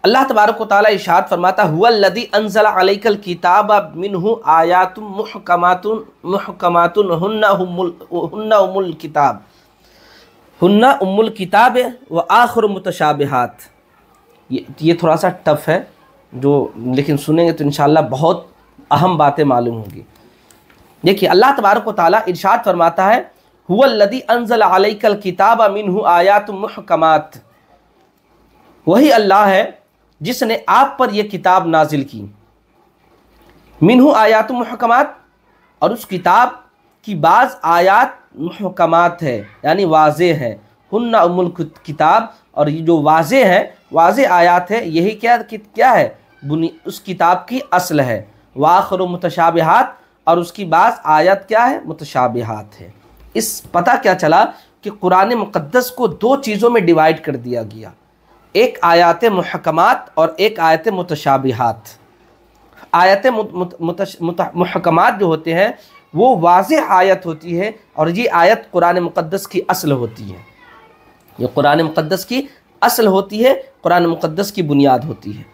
अल्लाह तबारक व तआला इरशाद फरमाता हुवल्लज़ी अंज़ला अलैकल किताब मिन्हु आयातुम मुहकमातुन हुन्ना उम्मुल किताब हुन्ना उम्मुल किताब व आखिर मुतशाबिहात। ये थोड़ा सा टफ है जो, लेकिन सुनेंगे तो इंशाअल्लाह बहुत अहम बातें मालूम होंगी। देखिए अल्लाह तबारक व तआला इरशाद फरमाता है हुवल्लज़ी अंज़ला अलैकल किताब मिन्हु आयातुम मुहकमात, वही अल्लाह है जिसने आप पर यह किताब नाजिल की। मिन्हु आयातुम मुहकमात, और उस किताब की बाज़ आयात मुहकमात है यानी वाज़े है। हुन्ना उम्मुल किताब, और ये जो वाज़े है, वाज़े आयात है, यही क्या है उस किताब की असल है। वाखिर मुतशाबिहात, और उसकी बाज़ आयत क्या है, मुतशाबिहात है। इस पता क्या चला कि कुरान मुक़द्दस को दो चीज़ों में डिवाइड कर दिया गया, एक आयत मुहकमात और एक आयत मुतशाबिहात। आयत मुहकमात जो होते हैं वो वाज़ेह आयत होती है, और ये आयत कुरान मुक़द्दस की असल होती है। ये कुरान मुक़द्दस की असल होती है, कुरान मुक़द्दस की बुनियाद होती है।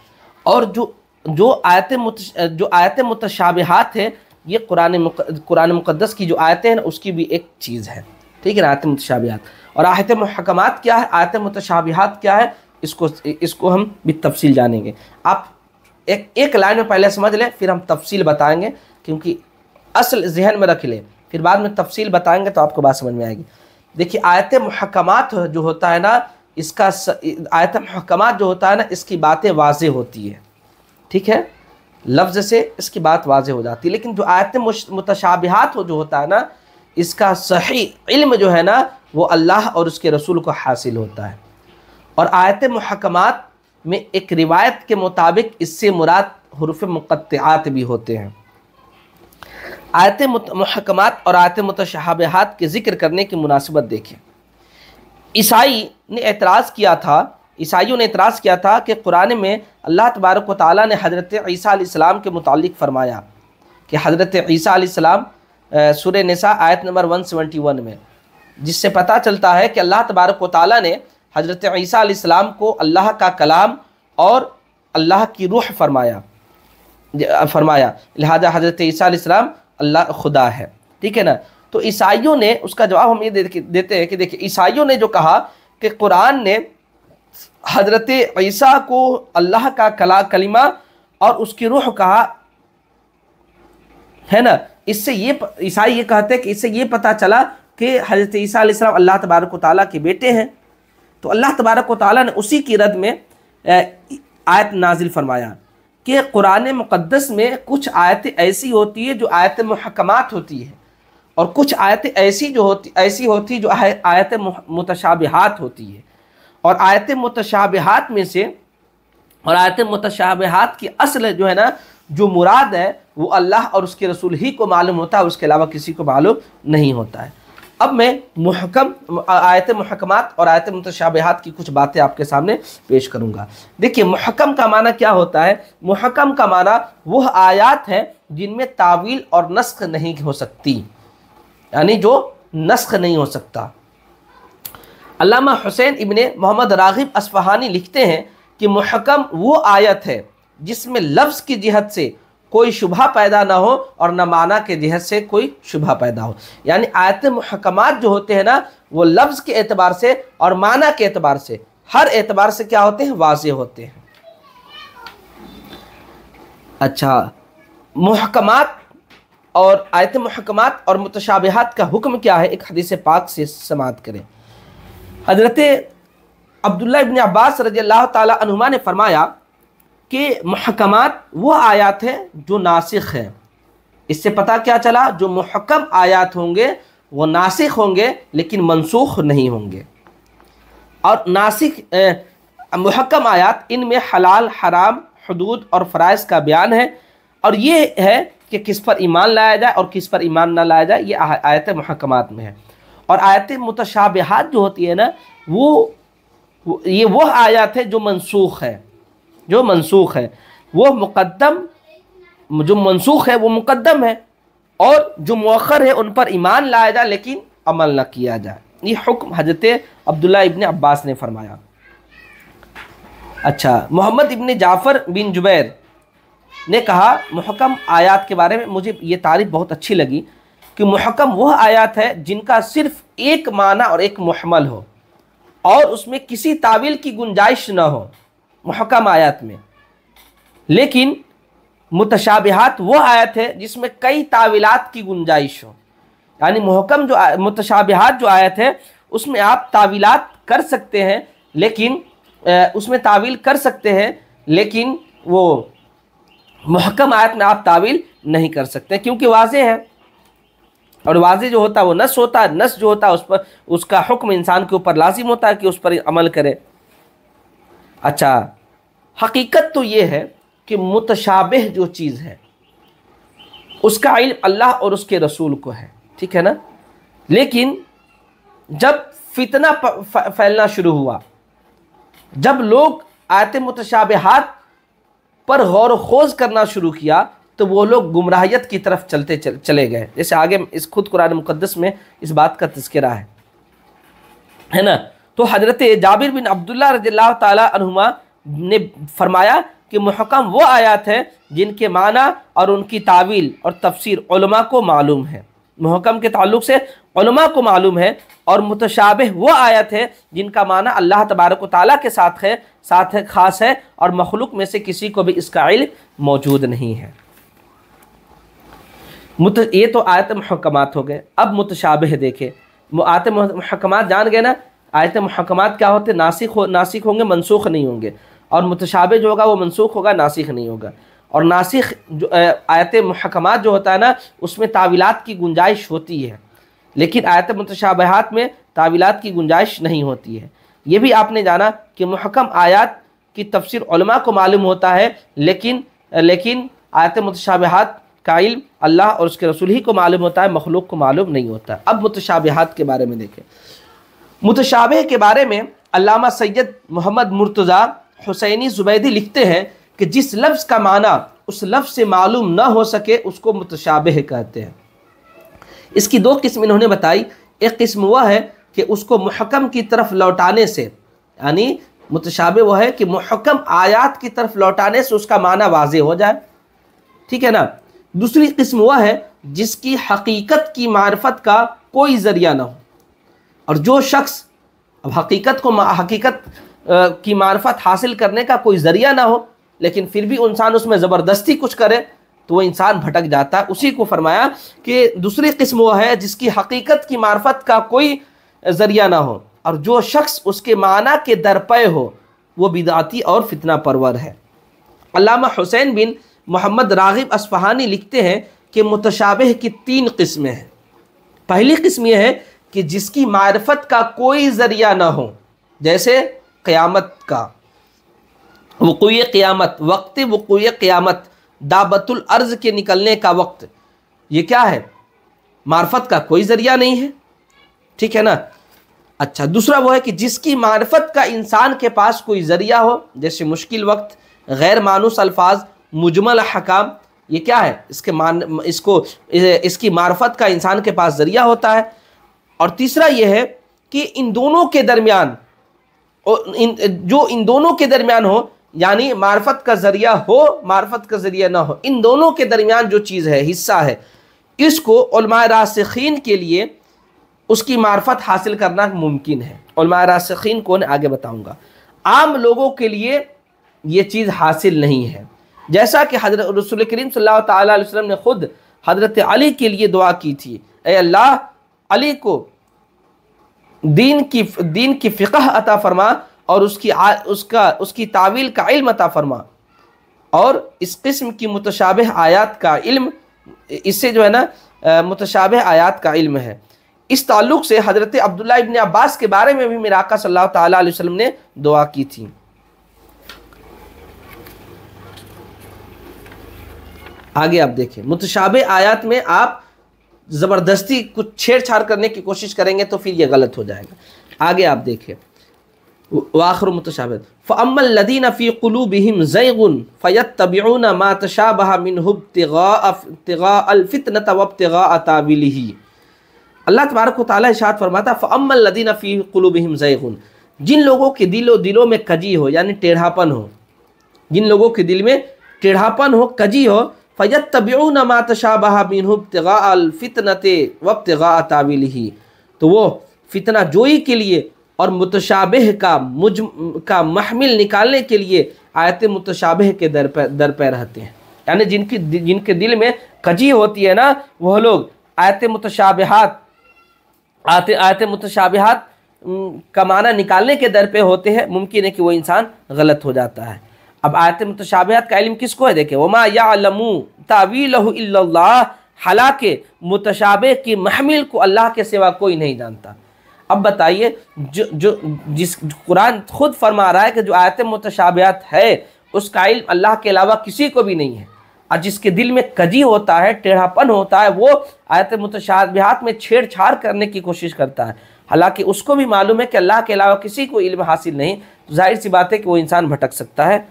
और जो आयत मुतशाबिहात है, ये कुरान मुक़द्दस की जो आयतें हैं उसकी भी एक चीज़ है, ठीक है ना, आयत मुतशाबिहात। और आयत मुहकमात क्या है, आयत मुतशाबिहात क्या है, इसको हम भी तफसील जानेंगे। आप एक लाइन में पहले समझ लें, फिर हम तफसील बताएंगे, क्योंकि असल जहन में रख लें, फिर बाद में तफसील बताएंगे तो आपको बात समझ में आएगी। देखिए आयत मुहकमात जो होता है ना, आयत मुहकमात जो होता है ना, इसकी बातें वाज़ेह होती है, ठीक है, लफ्ज़ से इसकी बात वाज़ेह हो जाती है। लेकिन जो आयत मुतशाबिहात जो होता है ना, इसका सही इल्म जो है ना वो अल्लाह और उसके रसूल को हासिल होता है। और आयत मुहकमात में एक रिवायत के मुताबिक इससे मुराद हुरूफ मुक़त्तिआत भी होते हैं। आयत मुहकमात और आयत मुतशाबिहात के ज़िक्र करने की मुनासिबत देखें। ईसाइयों ने एतराज़ किया था कि कुरान में अल्लाह तबारक व तआला ने हज़रत ईसा अलैहिस्सलाम के मुतालिक फ़रमाया कि हज़रत ईसा अलैहिस्सलाम सूरह निसा आयत नंबर 171 में, जिससे पता चलता है कि अल्लाह तबारक व तआला ने हज़रत ईसा अलैहिस्सलाम को अल्लाह का कलाम और अल्लाह की रूह फरमाया, लिहाजा हज़रत ईसा अलैहिस्सलाम अल्लाह खुदा है, ठीक है ना। तो ईसाइयों ने उसका जवाब हम ये देते हैं कि देखिए ईसाइयों ने जो कहा कि कुरान ने हज़रत ईसा को अल्लाह का कलीमा और उसकी रूह कहा है ना, इससे ये ईसाई ये कहते हैं कि इससे ये पता चला कि हज़रत ईसा अलैहिस्सलाम अल्लाह तबारक व तआला के बेटे हैं। तो अल्लाह तबारक व तआला ने उसी की रद में आयत नाजिल फरमाया कि कुरान मुक़द्दस में कुछ आयतें ऐसी होती है जो आयत मुहकमात होती है, और कुछ आयतें ऐसी होती जो आयत मुतशाबिहात होती है। और आयत मुतशाबिहात में से, और आयत मुतशाबिहात की असल जो है ना, जो मुराद है वो अल्लाह और उसके रसूल ही को मालूम होता है, उसके अलावा किसी को मालूम नहीं होता है। अब मैं आयत मुहकमात और आयत मुतशाबिहात की कुछ बातें आपके सामने पेश करूंगा। देखिए मुहकम का माना क्या होता है। मुहकम का माना वह आयात है जिनमें तावील और नस्ख नहीं हो सकती, यानी जो नस्ख नहीं हो सकता। अल्लामा हुसैन इब्ने मोहम्मद राग़िब अस्फ़हानी लिखते हैं कि मुहकम वो आयत है जिसमें लफ्ज़ की जिहत से कोई शुबहा पैदा ना हो और न माना के जिहत से कोई शुबहा पैदा हो। यानी आयत मुहकमात जो होते हैं ना, वो लफ्ज़ के एतबार से और माना के एतबार से, हर एतबार से क्या होते हैं, वाज़ेह होते हैं। अच्छा, मुहकमात और आयत मुहकमात और मुतशाबिहात का हुक्म क्या है, एक हदीस पाक से समाअत करें। हज़रत अब्दुल्लाह इब्न अब्बास रज़ियल्लाहु ताला अन्हुमा ने फरमाया कि मुहकमात वो आयात है जो नासिख है। इससे पता क्या चला, जो मुहकम आयात होंगे वो नासिख होंगे लेकिन मनसूख नहीं होंगे। और नासिख मुहकम आयात, इनमें हलाल हराम हुदूद और फ़राइज़ का बयान है, और ये है कि किस पर ईमान लाया जाए और किस पर ईमान ना लाया जाए, ये आयत मुहकमात में है। और आयत मुतशाबिहात जो होती है ना, ये वह आयत है जो मनसूख है, जो मनसूख है वो मुक़द्दम, जो मनसूख है वो मुक़द्दम है, और जो मुअख्खर है उन पर ईमान लाया जाए लेकिन अमल न किया जाए। ये हुक्म हज़रत अब्दुल्लाह इब्न अब्बास ने फरमाया। अच्छा, मोहम्मद इब्न जाफ़र बिन जुबैर ने कहा मुहकम आयात के बारे में, मुझे ये तारीफ़ बहुत अच्छी लगी कि मुहकम वह आयात है जिनका सिर्फ एक माना और एक मुहमल हो और उसमें किसी तावील की गुंजाइश न हो, मुहकम आयात में। लेकिन मुतशाबिहात वो आयत है जिसमें कई तावीलात की गुंजाइश हो, यानी मुहकम जो मुतशाबिहात जो आयत है उसमें आप तावीलात कर सकते हैं, लेकिन उसमें तावील कर सकते हैं, लेकिन वो मुहकम आयत में आप तावील नहीं कर सकते क्योंकि वाज़े है, और वाज़े जो होता है वो नस होता है, नस जो होता है उस पर उसका हुक्म इंसान के ऊपर लाजिम होता है कि उस पर अमल करे। अच्छा, हकीकत तो ये है कि मुतशाबिह जो चीज़ है उसका इल्म अल्लाह और उसके रसूल को है, ठीक है ना। लेकिन जब फितना फैलना शुरू हुआ, जब लोग आयत मुतशाबिहात पर गौर खोज करना शुरू किया, तो वो लोग गुमराहियत की तरफ चले गए। जैसे आगे इस खुद कुरान मुक़द्दस में इस बात का तज़किरा है ना। तो हज़रत जाबिर बिन अब्दुल्लाह रज़ियल्लाहु ताला अन्हुमा ने फरमाया कि मुहकम वो आयत है जिनके माना और उनकी तावील और तफसीर उलमा को मालूम है, मुहकम के ताल्लुक़ से उलमा को मालूम है, और मुतशाबिह वो आयत है जिनका माना अल्लाह तबारक व तआला के साथ है ख़ास है, और मखलूक में से किसी को भी इसका इल्म मौजूद नहीं है। ये तो आयत मुहकमात हो गए। अब मुतशाबिह देखे, आयत मुहकमात जान गए ना, आयत मुहकमात क्या होते, नासिख होंगे, मनसूख नहीं होंगे, और मुतशाबिह जो होगा वो मनसूख होगा, नासिख नहीं होगा। और नासिख जो आयत मुहकमात जो होता है ना, उसमें तावीलात की गुंजाइश होती है, लेकिन आयत मुतशाबिहात में तावीलात की गुंजाइश नहीं होती है। ये भी आपने जाना कि मुहकम आयत की तफसीर उलमा को मालूम होता है, लेकिन आयत मुतशाबिहात का इल्म अल्लाह और उसके रसूल ही को मालूम होता है, मखलूक को मालूम नहीं होता। अब मुतशाबिहात के बारे में देखें। मुतशाबिह के बारे में अल्लामा सैयद मोहम्मद मुर्तज़ा हुसैनी ज़ुबैदी लिखते हैं कि जिस लफ्ज़ का माना उस लफ्ज़ से मालूम न हो सके उसको मुतशाबिह कहते हैं। इसकी दो किस्म इन्होंने बताई। एक किस्म वह है कि उसको मुहकम की तरफ लौटाने से, यानी मुतशाबिह वह है कि मुहकम आयात की तरफ लौटाने से उसका माना वाज़े हो जाए, ठीक है ना। दूसरी किस्म वह है जिसकी हकीकत की मार्फत का कोई ज़रिया ना हो, और जो शख्स अब हकीकत की मार्फत हासिल करने का कोई ज़रिया ना हो, लेकिन फिर भी इंसान उसमें ज़बरदस्ती कुछ करे तो वो इंसान भटक जाता है। उसी को फरमाया कि दूसरी किस्म वो है जिसकी हकीकत की मार्फत का कोई ज़रिया ना हो, और जो शख्स उसके माना के दरपे हो वो बिदाती और फितना परवर है। अल्लामा हुसैन बिन मोहम्मद राग़िब अस्फ़हानी लिखते हैं कि मुतशाबिह की 3 किस्में हैं। पहली किस्म यह है कि जिसकी मार्फत का कोई ज़रिया ना हो, जैसे क़यामत का वक़ूए क़यामत, वक्त वक़ूए क़यामत, दाबतुल अर्ज़ के निकलने का वक्त, ये क्या है, मार्फत का कोई ज़रिया नहीं है, ठीक है ना। अच्छा, दूसरा वो है कि जिसकी मार्फत का इंसान के पास कोई ज़रिया हो, जैसे मुश्किल वक्त, गैर मानूस अल्फाज, मुजमल हकाम, ये क्या है, इसकी मार्फत का इंसान के पास ज़रिया होता है। और तीसरा ये है कि इन दोनों के दरमियान, इन दोनों के दरमियान हो, यानी मार्फत का ज़रिया हो, मार्फत का ज़रिया ना हो, इन दोनों के दरमियान जो चीज़ है, हिस्सा है, इसको उलमाए रासिखीन के लिए उसकी मार्फत हासिल करना मुमकिन है। उलमाए रासिखीन कौन, आगे बताऊंगा। आम लोगों के लिए ये चीज़ हासिल नहीं है, जैसा कि हज़रत रसूल करीम सल्लल्लाहु ताला अलैहि वसल्लम ने खुद हज़रत अली के लिए दुआ की थी, ए अल्लाह, अली को दीन की फ़िक़ह अता फरमा और उसकी तावील का इल्म अता फरमा, और इस किस्म की मुतशाबिह आयात का इल्म, इससे जो है ना मुतशाबिह आयात का इल्म है। इस ताल्लुक़ से हज़रत अब्दुल्ला इब्न अब्बास के बारे में भी मेरे आका सल्लल्लाहु ताला अलैहि वसल्लम ने दुआ की थी। आगे आप देखें, मुतशाबिह आयात में आप ज़बरदस्ती कुछ छेड़छाड़ करने की कोशिश करेंगे तो फिर यह गलत हो जाएगा। आगे आप देखें, वाखिर मुतशाबिह, फ़अम्मल लदीना फ़ी क़ुलूबिहिम ज़ैग़ुन फ़यत्तबिऊना मा तशाबह मिन्हु इब्तिग़ाअल फ़ितनति व इब्तिग़ाअ तावीलिही। अल्लाह तबारक व तआला इरशाद फरमाता, फ़अम्मल लदीना फ़ी क़ुलूबिहिम ज़ैग़ुन, जिन लोगों के दिलों में कजी हो, यानी टेढ़ापन हो, जिन लोगों के दिल में टेढ़ापन हो, कजी हो, फयत्तबिऊन मा तशाबह मिन्हु इब्तिगाअल फितनति व इब्तिगाअ तावीलिही, तो वो फितना जोई के लिए और मुतशाबिह का महमिल निकालने के लिए आयत मुतशाबिह के दर पे रहते हैं। यानी जिनके दिल में कजी होती है ना, वह लोग आयत मुतशाबिहात का माना निकालने के दर पे होते हैं। मुमकिन है कि वो इंसान गलत हो जाता है। अब आयत मुतशाबिहात का इल्म किसको है? देखे, वमा यअलमु तावीलहु इल्लल्लाह, हालांकि मुतशाबिह की महमिल को अल्लाह के सिवा कोई नहीं जानता। अब बताइए, जिस कुरान खुद फरमा रहा है कि जो आयत मुतशाबिहात है उसका इल्म अल्लाह के अलावा किसी को भी नहीं है, और जिसके दिल में कजी होता है, टेढ़ापन होता है, वो आयत मुतशाबिहात में छेड़छाड़ करने की कोशिश करता है, हालांकि उसको भी मालूम है कि अल्लाह के अलावा किसी को इल्म हासिल नहीं। तो जाहिर सी बात है कि वो इंसान भटक सकता है,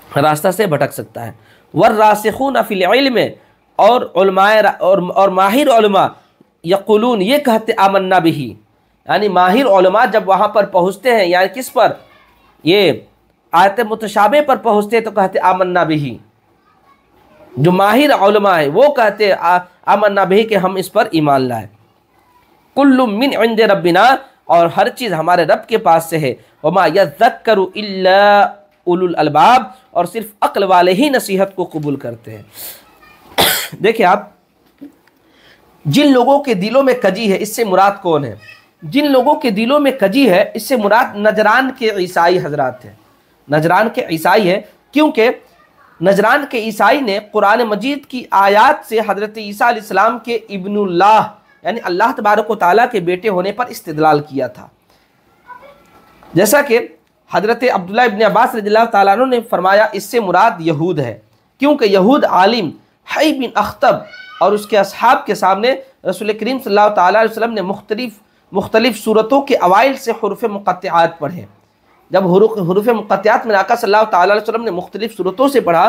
रास्ता से भटक सकता है। वर्रासिखून फिल इल्म, और उलमाए और माहिर उलमा यक़ुलून, ये कहते आमन्ना बिही, यानी माहिर उलमा जब वहाँ पर पहुँचते हैं, यानी किस पर? ये आयत मुतशाबिह पर पहुँचते हैं तो कहते आमन्ना बिही। जो माहिर उलमा है वो कहते आमन्ना बिही कि हम इस पर ईमान लाए। कुल्लु मिन इंद रब्बिना, और हर चीज़ हमारे रब के पास से है। वमा यज़क्करु इल्ला उलुल अलबाब, और सिर्फ अक्ल वाले ही नसीहत को कबूल करते हैं। देखिए आप, जिन लोगों के दिलों में कजी है, इससे मुराद कौन है? जिन लोगों के दिलों में कजी है, इससे मुराद नजरान के ईसाई हजरात हैं। नजरान के ईसाई है, क्योंकि नजरान के ईसाई ने कुरान मजीद की आयत से हज़रत ईसा अलैहिस्सलाम के इब्नुल्लाह, यानी अल्लाह तबारक व तआला के बेटे होने पर इस्तिदलाल किया था। जैसा कि हज़रत अब्दुल्लाह इब्न अब्बास रज़ियल्लाहु तआला अन्हु ने फरमाया, इससे मुराद यहूद है, क्योंकि यहूद आलिम हई बिन अख्तब और उसके असहाब के सामने रसूल करीम सल्लल्लाहु तआला अलैहि वसल्लम ने मुख्तलिफ सूरतों के अवाइल से हुरूफ मुक़त्तिआत पढ़े। जब हुरूफ मुक़त्तिआत में आका सल्लल्लाहु तआला अलैहि वसल्लम ने मुख्तलिफ सूरतों से पढ़ा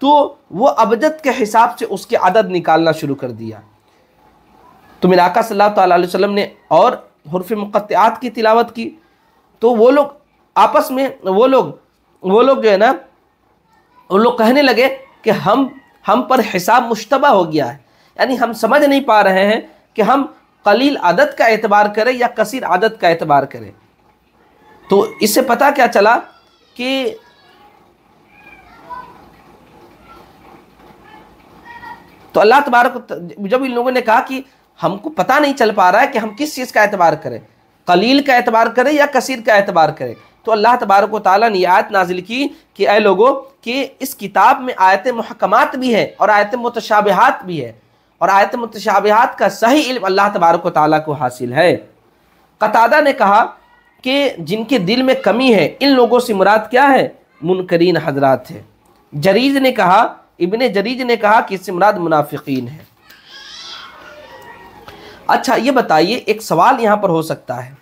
तो वो अबजद के हिसाब से उसके अदद निकालना शुरू कर दिया। तो मेरे आका सल्लल्लाहु तआला अलैहि वसल्लम ने और हुरूफ मुक़त्तिआत की तिलावत की, तो वो लोग आपस में वो लोग जो है ना, वो लोग कहने लगे कि हम पर हिसाब मुश्तबा हो गया है, यानी हम समझ नहीं पा रहे हैं कि हम कलील आदत का एतबार करें या कसीर आदत का एतबार करें। तो इससे पता क्या चला कि तो अल्लाह तबारक, जब इन लोगों ने कहा कि हमको पता नहीं चल पा रहा है कि हम किस चीज़ का एतबार करें, कलील का एतबार करें या कसीर का एतबार करें, तो अल्लाह तबारक व तआला ने आयत नाजिल की कि ऐ लोगों, कि इस किताब में आयत मुहक्कमात भी है और आयत मुतशाबिहात भी है, और आयत मुतशाबिहात का सही इल्म अल्लाह तबारक व तआला को हासिल है। कतादा ने कहा कि जिनके दिल में कमी है, इन लोगों से मुराद क्या है? मुनकरीन हजरात है। जरीज ने कहा, इब्ने जरीज ने कहा कि इससे मुराद मुनाफिकीन है। अच्छा, ये बताइए, एक सवाल यहाँ पर हो सकता है,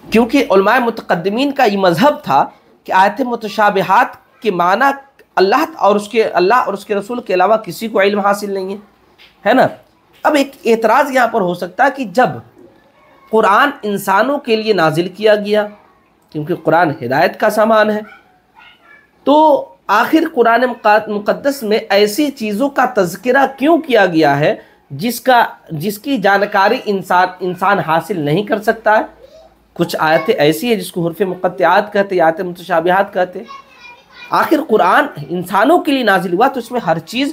क्योंकि उलमाए मुतक़द्दिमीन का ये मजहब था कि आयत मुतशाबिहात के माना अल्लाह और उसके रसूल के अलावा किसी को इल्म हासिल नहीं है ना। अब एक एतराज़ यहाँ पर हो सकता है कि जब कुरान इंसानों के लिए नाजिल किया गया, क्योंकि कुरान हिदायत का सामान है, तो आखिर कुरान मुक़द्दस में ऐसी चीज़ों का तज़किरा क्यों किया गया है जिसकी जानकारी इंसान हासिल नहीं कर सकता है? कुछ आयतें ऐसी है जिसको हुरूफ मुक़त्तिआत कहते, आयत मुतशाबिहात कहते। आखिर कुरान इंसानों के लिए नाजिल हुआ, तो इसमें हर चीज़,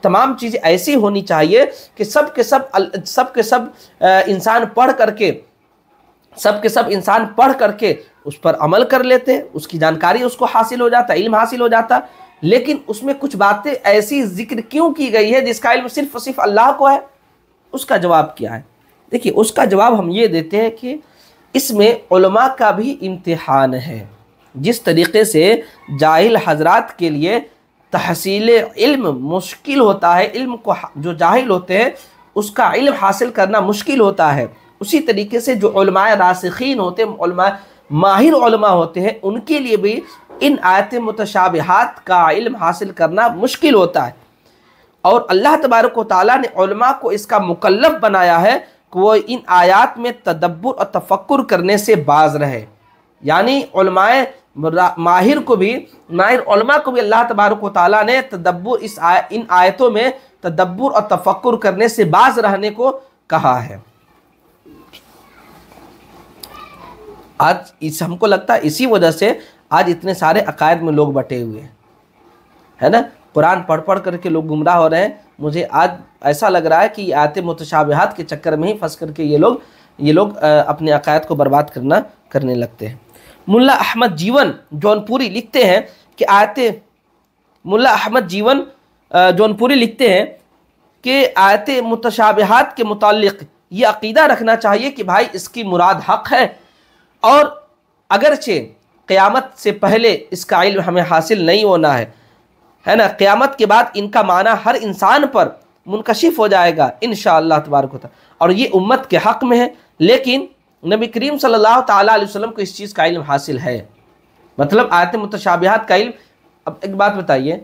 तमाम चीज़ें ऐसी होनी चाहिए कि सब के सब इंसान पढ़ करके उस पर अमल कर लेते, उसकी जानकारी उसको हासिल हो जाता, इल्म हासिल हो जाता। लेकिन उसमें कुछ बातें ऐसी जिक्र क्यों की गई है जिसका इल्म सिर्फ और सिर्फ अल्लाह को है? उसका जवाब क्या है? देखिए, उसका जवाब हम ये देते हैं कि इसमें उलमा का भी इम्तिहान है। जिस तरीके से जाहिल हजरात के लिए तहसील इल्म मुश्किल होता है, इल्म को जो जाहिल होते हैं उसका इल्म हासिल करना मुश्किल होता है, उसी तरीके से जो उलमाए रासिखीन होते हैं, उलमाए माहिर उलमा होते हैं, उनके लिए भी इन आयत मुतशाबिहात का इल्म हासिल करना मुश्किल होता है। और अल्लाह तबारक व तआला ने उलमा को इसका मुकल्लफ बनाया है, कि वो इन आयात में तदब्बुर और तफक्कुर करने से बाज रहे। यानी उलमाए माहिर को भी, माहिर उलमा को भी अल्लाह तबारक व तआला ने तदब्बुर इन आयतों में तदब्बुर और तफक्कुर करने से बाज रहने को कहा है। आज हमको लगता है इसी वजह से आज इतने सारे अकायद में लोग बटे हुए हैं, है ना। कुरान पढ़ पढ़ करके लोग गुमराह हो रहे हैं। मुझे आज ऐसा लग रहा है कि आयत मुतशाबिहात के चक्कर में ही फंस करके ये लोग अपने अकायद को बर्बाद करने लगते हैं। मुल्ला अहमद जीवन जौनपुरी लिखते हैं कि मुल्ला अहमद जीवन जौनपुरी लिखते हैं कि आयत मुतशाबिहात के मुताल्लिक़ ये अक़ीदा रखना चाहिए कि भाई इसकी मुराद हक़ है, और अगरचे क़यामत से पहले इसका इल्म हमें हासिल नहीं होना है ना। क़यामत के बाद इनका माना हर इंसान पर मुनकशिफ हो जाएगा इंशाअल्लाह तबारक व तआला, और ये उम्मत के हक़ में है। लेकिन नबी करीम सल्लल्लाहु तआला अलैहि वसल्लम को इस चीज़ का इल्म हासिल है, मतलब आयत मुतशाबिहात का इल्म। अब एक बात बताइए,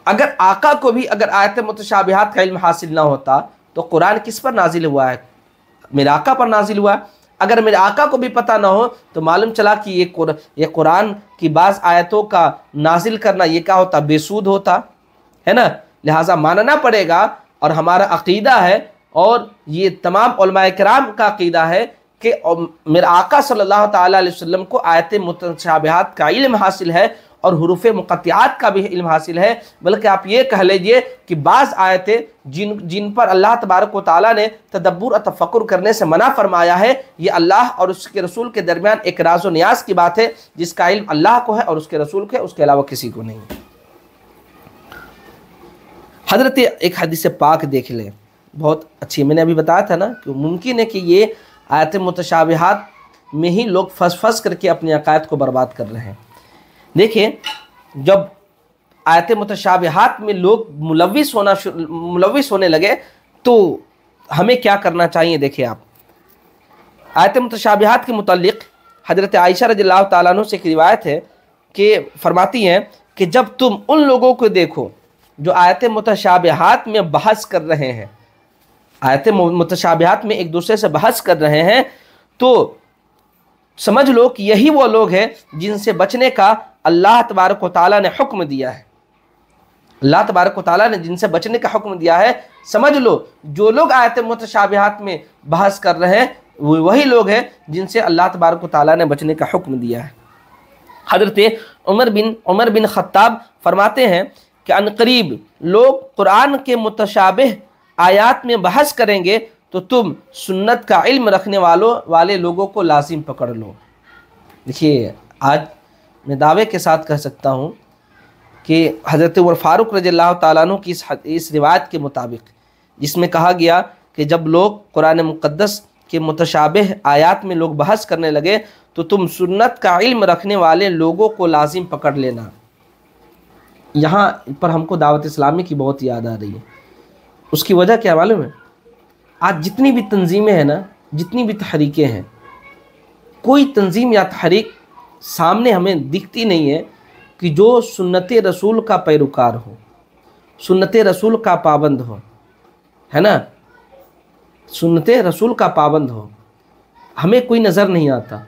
अगर आका को भी अगर आयत मुतशाबिहात का इल्म हासिल ना होता तो कुरान किस पर नाजिल हुआ है? मेरे आका पर नाजिल हुआ। अगर मेरे आका को भी पता ना हो तो मालूम चला कि ये कुरान की बाज़ आयतों का नाजिल करना ये क्या होता? बेसूद होता, है ना। लिहाजा मानना पड़ेगा, और हमारा अक़ीदा है और ये तमाम उलमाए किराम का अक़ीदा है कि मेरे आका सल्लल्लाहु तआला अलैहि वसल्लम को आयत मुतशाबिहात का इल्म हासिल है और हुरूफ़ मुक़त्तिआत का भी इल्म हासिल है। बल्कि आप ये कह लीजिए कि बाज़ आयतें जिन पर अल्लाह तबारक व तआला ने तदब्बुर और तफक्कुर करने से मना फरमाया है, ये अल्लाह और उसके रसूल के दरमियान एक राज़ व नियाज़ की बात है, जिसका इल्म अल्लाह को है और उसके रसूल को है, उसके अलावा किसी को नहीं। हज़रत एक हदीस पाक देख लें, बहुत अच्छी। मैंने अभी बताया था ना कि मुमकिन है कि ये आयत मुतशाबिहात में ही लोग फंस करके अपने अकायद को बर्बाद कर रहे हैं। देखिए, जब आयत मुतशाबिहात में लोग मुलव्विस होने लगे तो हमें क्या करना चाहिए? देखिए आप, आयत मुतशाबिहात के मुताल्लिक़ हज़रत आयशा रज़ियल्लाहु ताला अन्हा से एक रिवायत है कि फरमाती हैं कि जब तुम उन लोगों को देखो जो आयत मुतशाबिहात में बहस कर रहे हैं, आयत मुतशाबिहात में एक दूसरे से बहस कर रहे हैं, तो समझ लो कि यही वो लोग हैं जिनसे बचने का अल्लाह तबारक व तआला ने हुक्म दिया है। अल्लाह तबारक व तआला ने जिनसे बचने का हुक्म दिया है, समझ लो जो लोग आयत मुतशाबिहात में बहस कर रहे हैं वही लोग हैं जिनसे अल्लाह तबारक व तआला ने बचने का हुक्म दिया है। हज़रत उमर बिन ख़त्ताब फरमाते हैं कि अनकरीब लोग कुरान के मुतशाबिह आयात में बहस करेंगे तो तुम सुन्नत का इल्म रखने वाले लोगों को लाजिम पकड़ लो। देखिए, आज मैं दावे के साथ कह सकता हूँ कि हज़रत उमर फ़ारूक रज़ियल्लाहु ताला अन्हु की इस रिवायत के मुताबिक, जिसमें कहा गया कि जब लोग कुरान मुक़द्दस के मुतशाबिह आयात में लोग बहस करने लगे तो तुम सुन्नत का इल्म रखने वाले लोगों को लाजिम पकड़ लेना। यहाँ पर हमको दावत इस्लामी की बहुत याद आ रही है। उसकी वजह क्या मालूम है? आज जितनी भी तंजीमें हैं ना, जितनी भी तहरीकें हैं, कोई तंजीम या तहरीक सामने हमें दिखती नहीं है कि जो सुन्नत रसूल का पैरोकार हो, सुन्नत रसूल का पाबंद हो, है ना, सुन्नत रसूल का पाबंद हो, हमें कोई नज़र नहीं आता।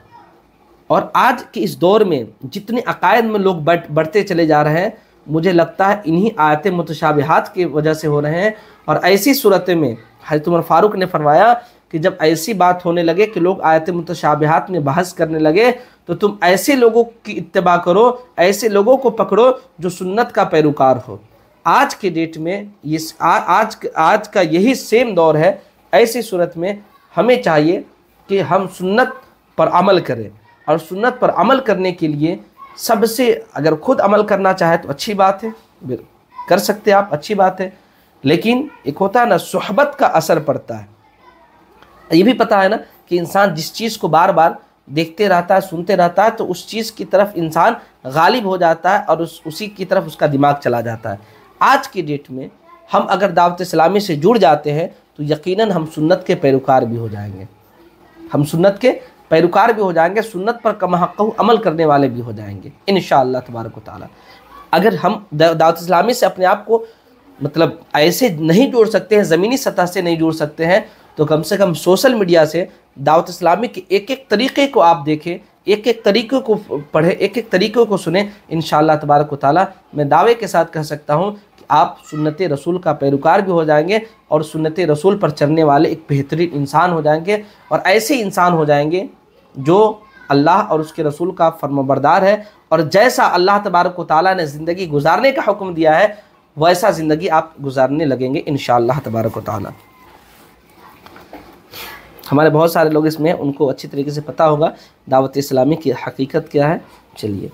और आज के इस दौर में जितने अकायद में लोग बढ़ते चले जा रहे हैं, मुझे लगता है इन्हीं आयत मुतशाबिहात की वजह से हो रहे हैं। और ऐसी सूरत में हज़रत उमर फ़ारूक ने फरमाया कि जब ऐसी बात होने लगे कि लोग आयत मुतशाबिहात में बहस करने लगे तो तुम ऐसे लोगों की इत्तिबा करो, ऐसे लोगों को पकड़ो जो सुन्नत का पैरोकार हो। आज के डेट में ये आज का यही सेम दौर है। ऐसी सूरत में हमें चाहिए कि हम सुन्नत पर अमल करें, और सुन्नत पर अमल करने के लिए सबसे, अगर खुद अमल करना चाहे तो अच्छी बात है, कर सकते आप, अच्छी बात है। लेकिन एक होता है ना, सुहबत का असर पड़ता है। ये भी पता है ना कि इंसान जिस चीज़ को बार बार देखते रहता है, सुनते रहता है, तो उस चीज़ की तरफ इंसान गालिब हो जाता है और उसी की तरफ उसका दिमाग चला जाता है। आज की डेट में हम अगर दावत इस्लामी से जुड़ जाते हैं तो यकीनन हम सुन्नत के पैरोकार भी हो जाएंगे, हम सुन्नत के पैरोकार भी हो जाएंगे, सुन्नत पर कमहक़्क़ अमल करने वाले भी हो जाएंगे इंशाअल्लाह तबारक व तआला। अगर हम दावत इस्लामी से अपने आप को मतलब ऐसे नहीं जोड़ सकते हैं, ज़मीनी सतह से नहीं जोड़ सकते हैं, तो कम से कम सोशल मीडिया से दावत इस्लामी के एक एक तरीक़े को आप देखें, एक एक तरीक़े को पढ़ें, एक एक तरीक़े को सुने। इंशाअल्लाह तबारक व तआला मैं दावे के साथ कह सकता हूँ कि आप सुन्नत रसूल का पैरोकार भी हो जाएंगे और सुन्नत रसूल पर चलने वाले एक बेहतरीन इंसान हो जाएंगे, और ऐसे इंसान हो जाएंगे जो अल्लाह और उसके रसूल का फर्माबरदार है, और जैसा अल्लाह तबारक व तआला ने ज़िंदगी गुजारने का हुक्म दिया है वैसा ज़िंदगी आप गुजारने लगेंगे इंशाअल्लाह तबारक व तआला। हमारे बहुत सारे लोग इसमें, उनको अच्छी तरीके से पता होगा दावत इस्लामी की हकीकत क्या है। चलिए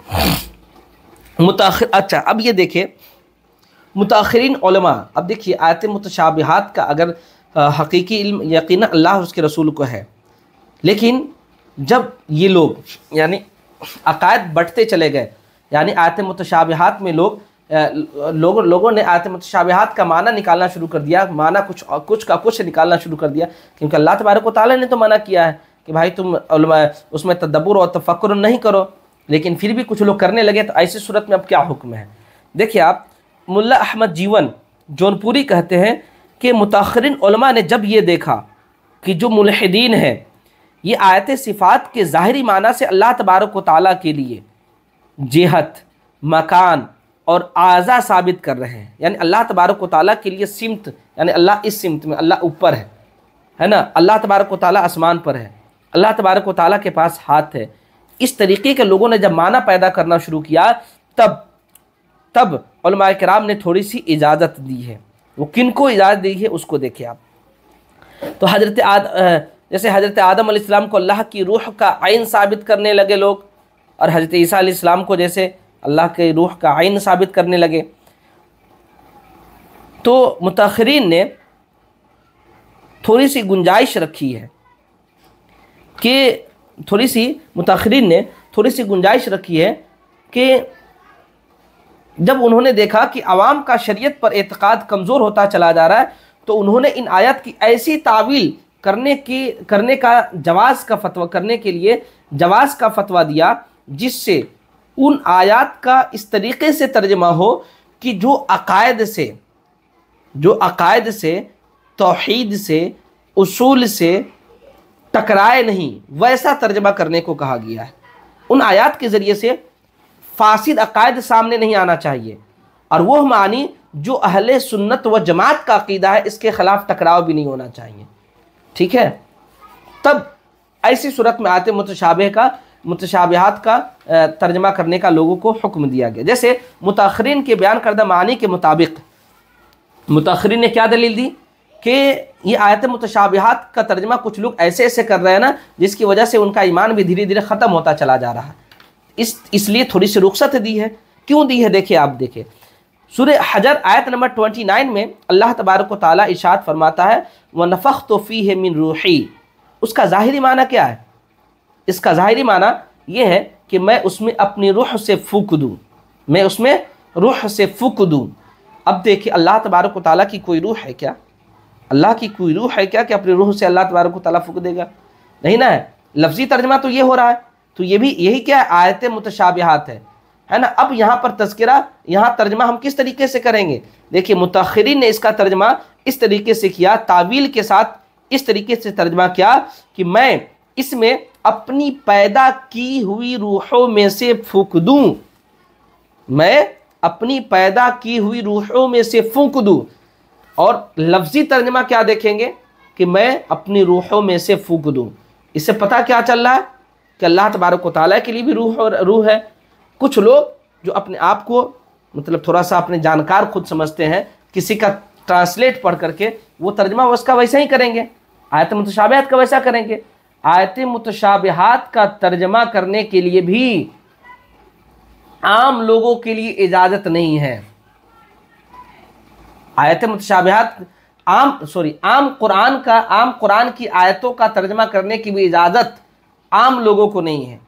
मुताखिर, अच्छा अब ये देखिए मुताखिरीन उलमा, अब देखिए आयत मुतशाबिहात का अगर हकीकी इल्म यकीनन अल्लाह और उसके रसूल को है, लेकिन जब ये लोग यानी अकायद बढ़ते चले गए, यानी आयत मुतशाबिहात में लोगों ने आयत मुतशाबिहात का माना निकालना शुरू कर दिया, माना कुछ का कुछ निकालना शुरू कर दिया, क्योंकि अल्लाह तबारक व तआला ने तो मना किया है कि भाई तुम उसमें तदब्बुर और तफक्कुर नहीं करो, लेकिन फिर भी कुछ लोग करने लगे। तो ऐसी सूरत में अब क्या हुक्म है? देखिए आप, मुल्ला अहमद जीवन जौनपुरी कहते हैं कि मुताखिरीन उलमा ने जब ये देखा कि जो मुल्हिदीन है ये आयत सिफ़ात के ज़ाहिरी माना से अल्लाह तबारक व तआला के लिए जेहत, मकान और आज़ा साबित कर रहे हैं, यानी अल्लाह तबारक व तआला के लिए सिमत, यानी अल्लाह इस सिमत में, अल्लाह ऊपर है ना, अल्लाह तबारक व तआला आसमान पर है, अल्लाह तबारक व तआला के पास हाथ है, इस तरीके के लोगों ने जब माना पैदा करना शुरू किया तब उलमा किराम ने थोड़ी सी इजाज़त दी है। वो किन को इजाज़त दी है उसको देखिए आप। तो जैसे हज़रत आदम अलैहिस्सलाम को अल्लाह की रूह का आइन साबित करने लगे लोग, और हज़रत ईसा अलैहिस्सलाम को जैसे अल्लाह के रूह का आइन साबित करने लगे। तो मुताखिरीन ने थोड़ी सी गुंजाइश रखी है कि जब उन्होंने देखा कि अवाम का शरीयत पर एतकाद कमज़ोर होता चला जा रहा है, तो उन्होंने इन आयत की ऐसी तावील करने का जवाज़ का फतवा दिया जिससे उन आयत का इस तरीके से तर्जमा हो कि जो अकायद से तौहीद से उसूल से टकराए नहीं, वैसा तर्जमा करने को कहा गया है। उन आयत के ज़रिए से फासिद अकायद सामने नहीं आना चाहिए, और वो मानी जो अहले सुन्नत व जमात का अकीदा है इसके ख़िलाफ़ टकराव भी नहीं होना चाहिए। ठीक है, तब ऐसी सूरत में आयत मुतशाबिहात का तर्जमा करने का लोगों को हुक्म दिया गया। जैसे मुताखिरीन के बयान करदा मानी के मुताबिक मुताखिरीन ने क्या दलील दी कि ये आयत मुतशाबिहात का तर्जमा कुछ लोग ऐसे कर रहे हैं ना, जिसकी वजह से उनका ईमान भी धीरे धीरे ख़त्म होता चला जा रहा है, इसलिए थोड़ी सी रुख्सत दी है। क्यों दी है? देखिए आप, देखिए सूरह हजर आयत नंबर 29 में अल्लाह तबारक व तआला इरशाद फरमाता है व नफ़ख्तु फ़ीहि मिन रूही। उसका ज़ाहिरी माना क्या है? इसका ज़ाहिरी माना ये है कि मैं उसमें अपनी रूह से फूक दूँ, अब देखिए अल्लाह तबारक व तआला की कोई रूह है क्या? अल्लाह की कोई रूह है क्या कि अपनी रूह से अल्लाह तबारक व तआला फूक देगा? नहीं ना है। लफ्ज़ी तर्जमा तो ये हो रहा है, तो ये भी यही क्या है? आयत मुतशाबिहात है ना। अब यहाँ पर तज़किरा, यहाँ तर्जमा हम किस तरीके से करेंगे? देखिए मुताखिरीन ने इसका तर्जमा इस तरीके से किया, तावील के साथ इस तरीके से तर्जमा किया कि मैं इसमें अपनी पैदा की हुई रूहों में से फूंक दूँ, मैं अपनी पैदा की हुई रूहों में से फूंक दूँ। और लफ्ज़ी तर्जमा क्या देखेंगे कि मैं अपनी रूहों में से फूंक दूँ। इससे पता क्या चल रहा है कि अल्लाह तबारक व तआला के लिए भी रूह है। कुछ लोग जो अपने आप को मतलब थोड़ा सा अपने जानकार खुद समझते हैं, किसी का ट्रांसलेट पढ़ करके वो तर्जमा उसका वैसा ही करेंगे, आयत मुतशाबिहात का वैसा करेंगे। आयत मुतशाबिहात का तर्जमा करने के लिए भी आम लोगों के लिए इजाज़त नहीं है। आयत मुतशाबिहात आम कुरान की आयतों का तर्जमा करने की भी इजाज़त आम लोगों को नहीं है।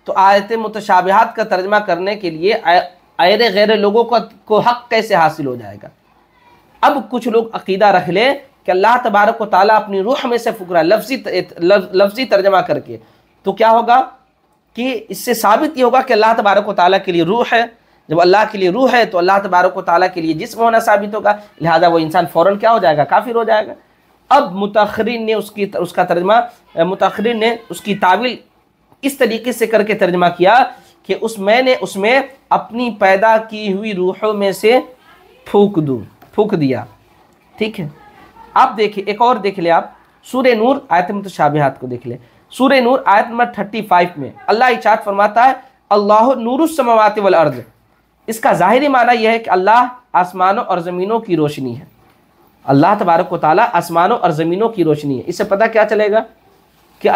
तो आयत मुतशाबिहात का तर्जमा करने के लिए अयरे गैर लोगों को हक़ कैसे हासिल हो जाएगा? अब कुछ लोग अकीदा रख ले कि अल्लाह तबारक व तआला अपनी रूह में से फूक रहा है लफ्ज़ी तर्जमा करके, तो क्या होगा कि इससे साबित ये होगा कि अल्लाह तबारक व तआला के लिए रूह है। जब अल्लाह के लिए रूह है तो अल्लाह तबारक व तआला के लिए जिस्म होना साबित होगा, लिहाजा वो इंसान फ़ौरन क्या हो जाएगा? काफिर हो जाएगा। अब मुताखरीन ने उसका तर्जमा, मुताखरीन ने उसकी तावील इस तरीके से करके तर्जमा किया कि मैंने उसमें अपनी पैदा की हुई रूहों में से फूक दिया। ठीक है, आप देखिए, एक और देख ले आप, सूरह नूर आयत मुतशाबिहात को देख ले। सूरह नूर आयत नंबर 35 में अल्लाह इरशाद फरमाता है अल्लाह नूरुस समावाति वल अर्द। इसका ज़ाहिरी माना यह है कि अल्लाह आसमानों और ज़मीनों की रोशनी है। अल्लाह तबारक व तआला आसमानों और ज़मीनों की रोशनी है। इससे पता क्या चलेगा कि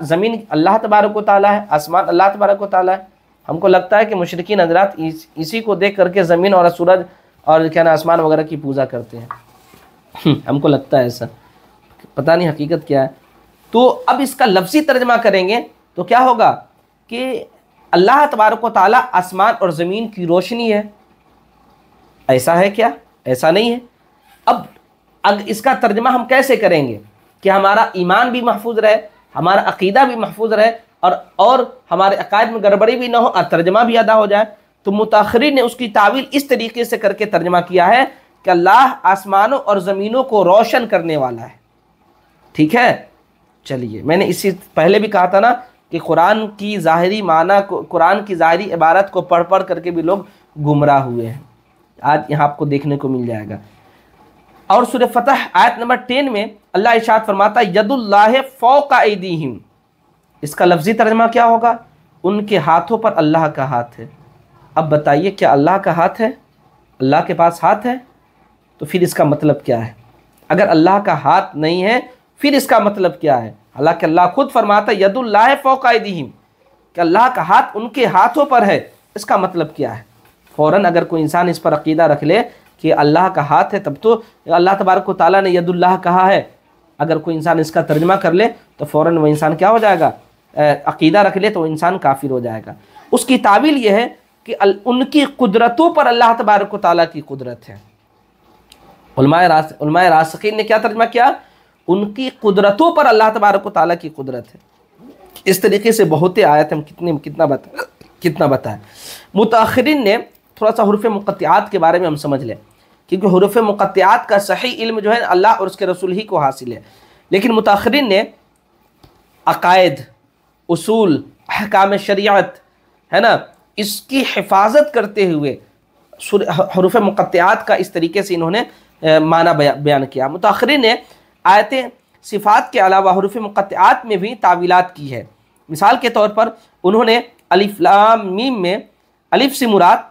ज़मीन अल्लाह तबारक व तआला है, आसमान अल्लाह तबारक व तआला है। हमको लगता है कि मुशरिकीन हज़रात इसी को देख करके ज़मीन और सूरज और क्या ना आसमान वगैरह की पूजा करते हैं। हमको लगता है ऐसा, पता नहीं हकीकत क्या है। तो अब इसका लफ्ज़ी तर्जमा करेंगे तो क्या होगा कि अल्लाह तबारक व तआला आसमान और ज़मीन की रोशनी है। ऐसा है क्या? ऐसा नहीं है। अब इसका तर्जमा हम कैसे करेंगे कि हमारा ईमान भी महफूज रहे, हमारा अकीदा भी महफूज रहे और हमारे अकायद में गड़बड़ी भी ना हो और तर्जमा भी अदा हो जाए। तो मुताखरीन ने उसकी तावील इस तरीके से करके तर्जमा किया है कि अल्लाह आसमानों और ज़मीनों को रोशन करने वाला है। ठीक है, चलिए, मैंने इससे पहले भी कहा था ना कि कुरान की ज़ाहिरी माना को, कुरान की ज़ाहिरी इबारत को पढ़ पढ़ करके भी लोग गुमराह हुए हैं। आज यहाँ आपको देखने को मिल जाएगा। और सूरह फतह आयत नंबर 10 में अल्लाह इरशाद फरमाता है यदुल्लाहि फौका ऐदीहिम। इसका लफ्ज़ी तर्जमा क्या होगा? उनके हाथों पर अल्लाह का हाथ है। अब बताइए, क्या अल्लाह का हाथ है? अल्लाह के पास हाथ है? तो फिर इसका मतलब क्या है? अगर अल्लाह का हाथ नहीं है फिर इसका मतलब क्या है? हालांकि अल्लाह खुद फरमाता है यदुल्लाहि फौका ऐदीहिम, कि अल्लाह का हाथ उनके हाथों पर है। इसका मतलब क्या है? फ़ौरन अगर कोई इंसान इस पर अकीदा रख ले कि अल्लाह का हाथ है, तब तो अल्लाह तबारक व तआला ने यदुल्लाह कहा है। अगर कोई इंसान इसका तर्जमा कर ले तो फ़ौरन वह इंसान क्या हो जाएगा? अकीदा रख ले तो वह इंसान काफिर हो जाएगा। उसकी तावील यह है कि उनकी कुदरतों पर अल्लाह तबारक व तआला की कुदरत है। उलमाए रासिखीन ने क्या तर्जमा किया? उनकी कुदरतों पर अल्लाह तबारक व तआला की कुदरत है। इस तरीके से बहुत आयत हम कितना बताएं। मुताखिरीन ने थोड़ा सा हुरूफ मुक़त्तिआत के बारे में हम समझ लें, क्योंकि हुरूफ मुक़त्तिआत का सही इल्म जो है अल्लाह और उसके रसूल ही को हासिल है। लेकिन मुताखिरीन ने अकायद, उसूल, अहकाम शरीअत है ना, इसकी हिफाजत करते हुए हुरूफ मुक़त्तिआत का इस तरीके से इन्होंने माना बयान किया। मुताखिरीन ने आयतें सिफ़ात के अलावा हुरूफ मुक़त्तिआत में भी तावीलात की है। मिसाल के तौर पर उन्होंने अलिफ लाम मीम में अलिफ से मुराद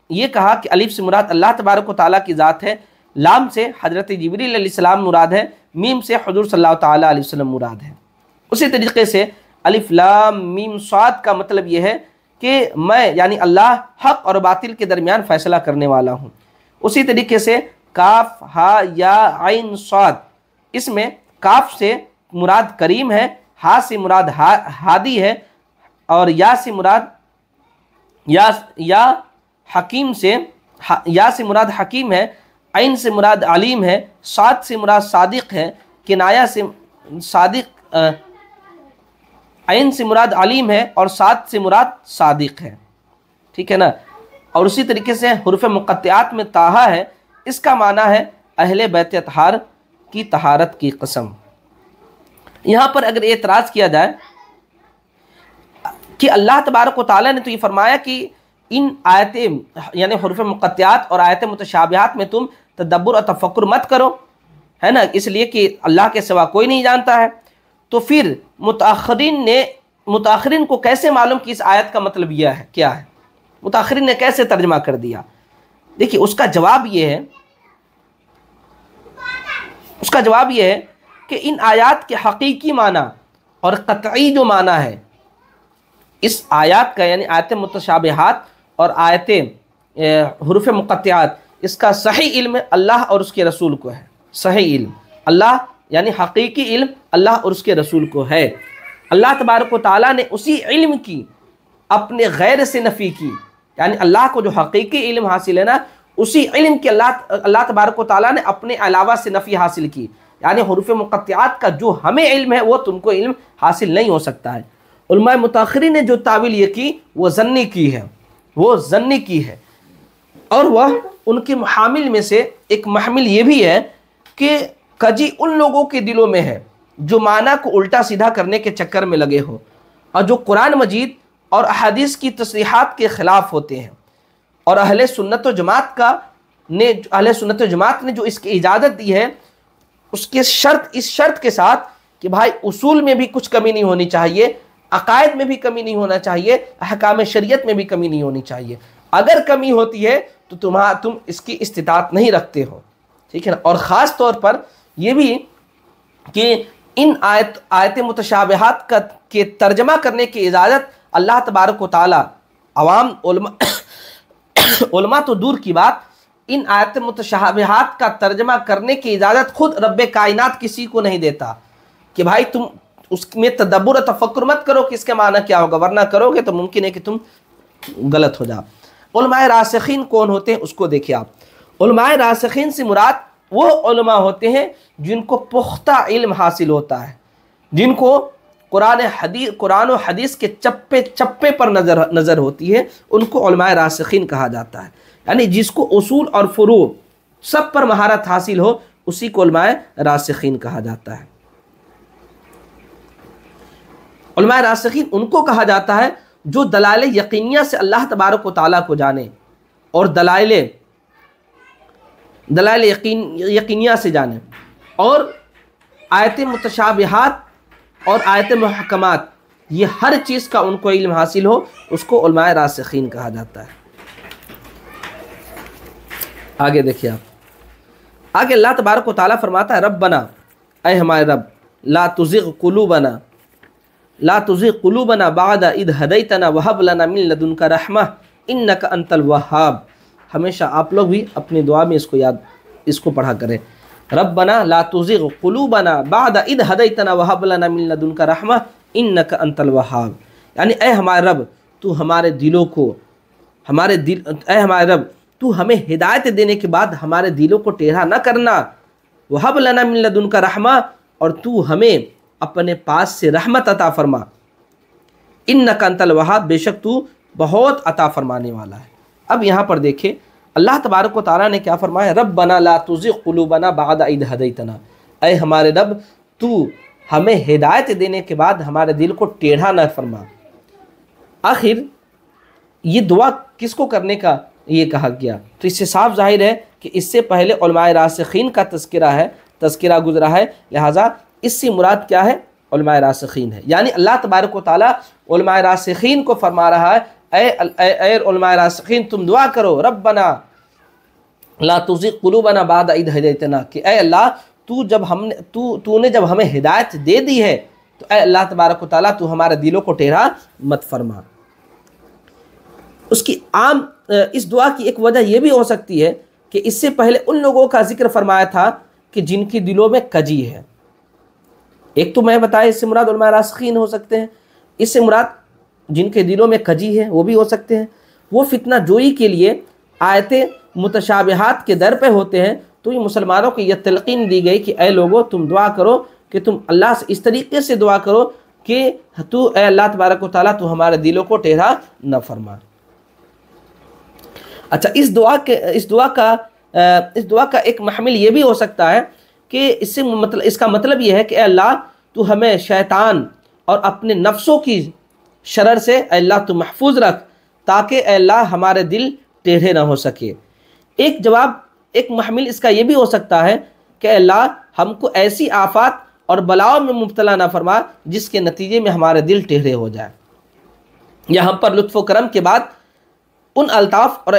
ये कहा कि अलिफ से मुराद अल्लाह तबारक व तआला की ज़ात है, लाम से हज़रत जिब्रील अलैहिस्सलाम मुराद है, मीम से हुज़ूर सल्लल्लाहु तआला अलैहि वसल्लम मुराद है। उसी तरीके से अलिफ लाम मीम स्वाद का मतलब यह है कि मैं यानी अल्लाह हक़ और बातिल के दरमियान फ़ैसला करने वाला हूँ। उसी तरीके से काफ हा या आइन स्वाद, इसमें काफ से मुराद करीम है, हा से मुराद हादी है और या से मुराद या हकीम से या से मुराद हकीम है, आइन से मुराद अलीम है, साद से मुराद सादिक है, किनाया से सादिक आइन से मुराद अलीम है और साद से मुराद सादिक है। ठीक है ना। और उसी तरीके से हुरूफ मुक़त्तिआत में ताहा है, इसका माना है अहले बैत अतहार की तहारत की कसम। यहाँ पर अगर एतराज़ किया जाए कि अल्लाह तबारक व तआला ने तो ये फरमाया कि इन आयतें यानी हुरूफ मुक़त्तिआत और आयतें मुतशाबिहात में तुम तदब्बुर और तफक्कुर मत करो, है ना, इसलिए कि अल्लाह के सिवा कोई नहीं जानता है। तो फिर मुताखिरीन को कैसे मालूम कि इस आयत का मतलब यह है क्या है? मुताखिरीन ने कैसे तर्जमा कर दिया? देखिए, उसका जवाब ये है कि इन आयात के हकीकी माना और क़तई जो माना है इस आयत का, यानी आयत मुतशाबिहात और आयतें हुरूफ मुक़त्तिआत, इसका सही इल्म अल्लाह और उसके रसूल को है। सही इल्म अल्लाह यानी हकीकी इल्म अल्लाह और उसके रसूल को है। अल्लाह तबारक व तआला ने उसी इल्म की अपने गैर से नफ़ी की, यानी अल्लाह को जो हकीकी इल्म हासिल है ना, उसी इल्म की अल्लाह तबारक व तआला ने अपने अलावा से नफ़ी हासिल की। यानी हुरूफ मुक़त्तिआत का जो हमें इल्म है वो तुमको इल्म हासिल नहीं हो सकता है। उलमाए मुताखिरीन ने जो तावील ये की वो ज़न्नी की है, और वह उनके मुहामिल में से एक महमिल ये भी है कि कजी उन लोगों के दिलों में है जो माना को उल्टा सीधा करने के चक्कर में लगे हो और जो कुरान मजीद और अहादीस की तस्रीहात के ख़िलाफ़ होते हैं। और अहले सुन्नत व जमात ने जो इसकी इजाज़त दी है उसके इस शर्त के साथ कि भाई उसूल में भी कुछ कमी नहीं होनी चाहिए, अकायद में भी कमी नहीं होना चाहिए, अहकाम शरीयत में भी कमी नहीं होनी चाहिए। अगर कमी होती है तो तुम इसकी इस्तिताअत नहीं रखते हो, ठीक है ना। और ख़ास तौर पर यह भी कि इन आयत मुतशाबिहात के तर्जमा करने की इजाज़त अल्लाह तबारक व तआला अवाम उलमा तो दूर की बात, इन आयत मुतशाबिहात का तर्जमा करने की इजाज़त खुद रब्बे कायनात किसी को नहीं देता कि भाई तुम उसमें तदब्बुर तफक्कुर मत करो कि इसके माना क्या होगा, वरना करोगे तो मुमकिन है कि तुम गलत हो जाओ। उलमाए रासिखीन कौन होते हैं उसको देखिए आप। उलमाए रासिखीन से मुराद वो उलमा होते हैं जिनको पुख्ता इल्म हासिल होता है, जिनको कुरान और हदीस के चप्पे चप्पे पर नज़र होती है, उनको उलमाए रासिखीन कहा जाता है। यानी जिसको उसूल और फुरू सब पर महारत हासिल हो उसी को उलमाए रासिखीन कहा जाता है। उलमाए रासिखीन उनको कहा जाता है जो दलाइल यकीनिया से अल्लाह तबारक व तआला को जाने और दलाइल यकीनिया से जाने और आयत मुतशाबिहात और आयत मुहकमात, ये हर चीज़ का उनको इल्म हासिल हो, उसको उलमाए रासिखीन कहा जाता है। आगे देखिए आप, आगे अल्लाह तबारक व तआला फरमाता है रब्बना, ऐ हमारे रब, ला तुज़िग़ क़ुलूबना बअद इज़ हदैतना वहब लना मिन लदुनका रहमा इन्नका अंतल वहाब। हमेशा आप लोग भी अपनी दुआ में इसको पढ़ा करें। रब्बना ला तुज़िग़ क़ुलूबना बअद इज़ हदैतना वहब लना मिन लदुनका रहमा इन्नका अंतल वहाब। यानी ऐ हमारे रब, तू हमारे दिलों को ऐ हमारे रब, तू हमें हिदायत देने के बाद हमारे दिलों को टेढ़ा न करना। वहब लना मिन लदुनका रहमा, और तू हमें अपने पास से रहमत अता फरमा। इन्नका अंतल वहाब, बेशक तू बहुत अता फरमाने वाला है। अब यहाँ पर देखें अल्लाह तबारक व तआला ने क्या फरमाया, रब्बना ला तुज़िग़ क़ुलूबना बअद इज़ हदैतना। ऐ हमारे रब, तू हमें हिदायत देने के बाद हमारे दिल को टेढ़ा न फरमा। आखिर ये दुआ किसको करने का ये कहा गया, तो इससे साफ जाहिर है कि इससे पहले उलमाए रासिखीन का तज़किरा गुजरा है, लिहाजा इससे मुराद क्या है, उलमाए रासिखीन है। यानी अल्लाह तबारक व तआला उलमाए रासिखीन को फरमा रहा है, ऐ उलमाए रासिखीन तुम दुआ करो, रब्बना ला तुज़िग़ क़ुलूबना बअद इज़ हदैतना, कि ऐ अल्लाह तूने जब हमें हिदायत दे दी है तो ऐ अल्लाह तबारक व तआला तू हमारे दिलों को टेढ़ा मत फरमा। उसकी आम इस दुआ की एक वजह यह भी हो सकती है कि इससे पहले उन लोगों का जिक्र फरमाया था कि जिनके दिलों में कजी है। एक तो मैं बताया इससे मुराद उलमाए रासिखीन हो सकते हैं, इससे मुराद जिनके दिलों में कजी है वो भी हो सकते हैं। वो फितना जोई के लिए आयतें मुतशाबिहात के दर पे होते हैं, तो ये मुसलमानों को यह तलकीन दी गई कि ऐ लोगों, तुम दुआ करो कि तुम अल्लाह से इस तरीके से दुआ करो कि तू ऐ अल्लाह तबारक व तआला तू हमारे दिलों को टेढ़ा न फरमा। अच्छा, इस दुआ का एक महमिल ये भी हो सकता है कि इसका मतलब ये है कि अल्लाह तू हमें शैतान और अपने नफ्सों की शरर से अल्लाह तू महफूज रख, ताकि अल्लाह हमारे दिल टेढ़े ना हो सके। एक महमिल इसका ये भी हो सकता है कि अल्लाह हमको ऐसी आफात और बलाओं में मुब्तला ना फरमा जिसके नतीजे में हमारे दिल टेढ़े हो जाए, या हम पर लुत्फ़ व करम के बाद उन अल्ताफ़ और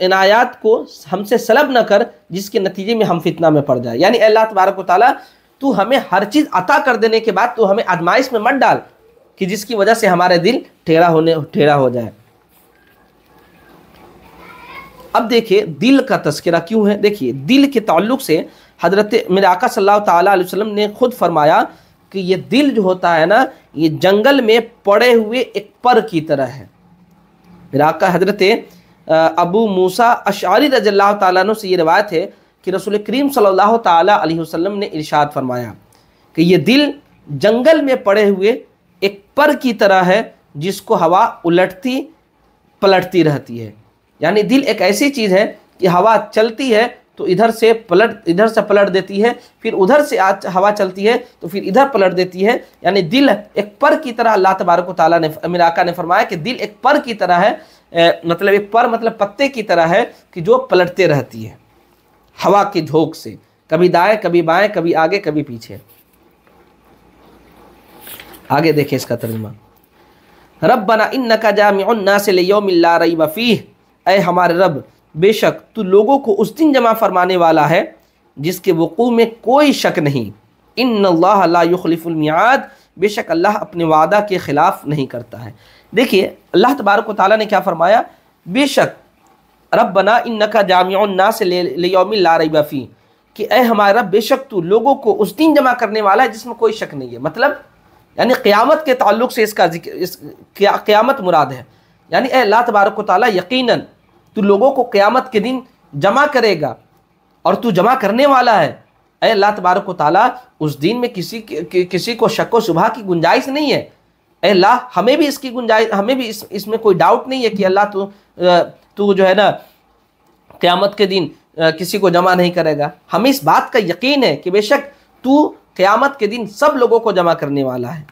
इनायात को हमसे सलब न कर जिसके नतीजे में हम फितना में पड़ जाए। यानी अल्लाह तबारक व तआला तू हमें हर चीज़ अता कर देने के बाद तू हमें आजमाइश में मत डाल कि जिसकी वजह से हमारे दिल टेढ़ा हो जाए। अब देखिए दिल का तज़किरा क्यों है। देखिए दिल के ताल्लुक़ से हज़रत मेरे आका सल्लल्लाहु ताला अलैहि वसल्लम ने खुद फरमाया कि ये दिल जो होता है ना, ये जंगल में पड़े हुए एक पर की तरह है। मेरे आका हज़रत अबू मूसा अशअरी रज़ियल्लाहु ताला अन्हु से ये रिवायत है कि रसूल करीम सल्लल्लाहु ताला अलैहि वसल्लम ने इरशाद फरमाया कि ये दिल जंगल में पड़े हुए एक पर की तरह है जिसको हवा उलटती पलटती रहती है। यानी दिल एक ऐसी चीज़ है कि हवा चलती है तो इधर से पलट देती है, फिर उधर से हवा चलती है तो फिर इधर पलट देती है। यानी दिल एक पर की तरह, अल्लाह तबारक व तआला ने, मेरे आका ने फरमाया कि दिल एक पर की तरह है, मतलब एक पर मतलब पत्ते की तरह है कि जो पलटते रहती है हवा के झोंक से, कभी दाएं कभी बाएं, कभी आगे कभी पीछे। आगे देखें इसका तर्जुमा, रब्बना इन्नका जामिउन नास लियौमिन ला रैब फीह, ऐ हमारे रब बेशक तू लोगों को उस दिन जमा फरमाने वाला है जिसके वक़ू में कोई शक नहीं। इन्नल्लाह ला युखलिफुल मियाद, बेशक अल्लाह अपने वादा के ख़िलाफ़ नहीं करता है। देखिए अल्लाह तबारक व तआला ने क्या फरमाया, बेशक रब्बना इन्नका जामिउन नास लियौमिन ला रैब फीह, कि ऐ हमारे रब बेशक तू लोगों को उस दिन जमा करने वाला है जिसमें कोई शक नहीं है। मतलब यानी क़यामत के ताल्लुक़ से इसका क़यामत मुराद है। यानी ऐ अल्लाह तबारक व तआला यकीनन तू लोगों को क़यामत के दिन जमा करेगा और तू जमा करने वाला है। ऐ अल्लाह तबारक व तआला उस दिन में किसी को शक व शुबहा की गुंजाइश नहीं है। ऐ अल्लाह हमें भी इसकी गुंजाइश, हमें भी इसमें कोई डाउट नहीं है कि अल्लाह तू जो है ना क़यामत के दिन किसी को जमा नहीं करेगा। हमें इस बात का यकीन है कि बेशक तू क़यामत के दिन सब लोगों को जमा करने वाला है।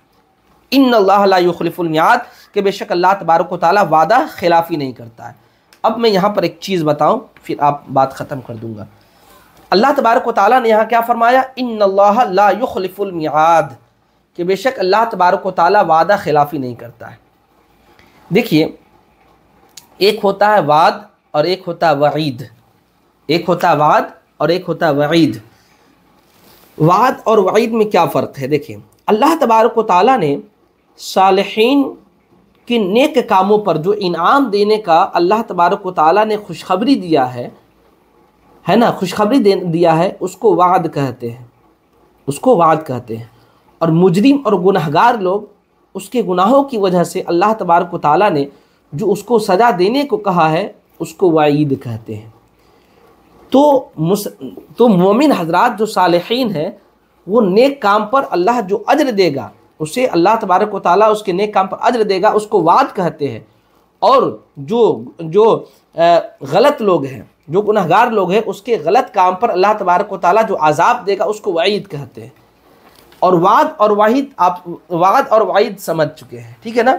इन्नल्लाह ला युखलिफुल मियाद, कि बेशक अल्लाह तबारक व तआला वादा खिलाफ़ी नहीं करता है। अब मैं यहाँ पर एक चीज़ बताऊँ फिर आप बात ख़त्म कर दूँगा। अल्लाह तबारक व तआला ने यहाँ क्या फरमाया, इन्नल्लाह ला युखलिफुल मियाद, कि बेशक अल्लाह तबारक व तआला वादा खिलाफ़ी नहीं करता है। देखिए एक होता है वाद और एक होता है वईद, एक होता है वाद और एक होता है वईद। वाद और वईद में क्या फ़र्क है? देखिए अल्लाह तबारक व तआला ने सालिहीन कि नेक कामों पर जो इनाम देने का अल्लाह तबारक व तआला ने खुशखबरी दिया है ना, खुशखबरी दिया है, उसको वाद कहते हैं, उसको वाद कहते हैं। और मुजरिम और गुनहगार लोग उसके गुनाहों की वजह से अल्लाह तबारक व तआला ने जो उसको सज़ा देने को कहा है उसको वाईद कहते हैं। तो मोमिन हजरात जो सालिहीन है वो नेक काम पर अल्लाह जो अज्र देगा उसे अल्लाह तबारक व तआला उसके नेक काम पर अज्र देगा, उसको वाद कहते हैं। और जो गलत लोग हैं, जो गुनहगार लोग हैं, उसके गलत काम पर अल्लाह तबारक व तआला जो अजाब देगा उसको वईद कहते हैं। और वाद और वाहिद, आप वाद और वाइद समझ चुके हैं, ठीक है ना।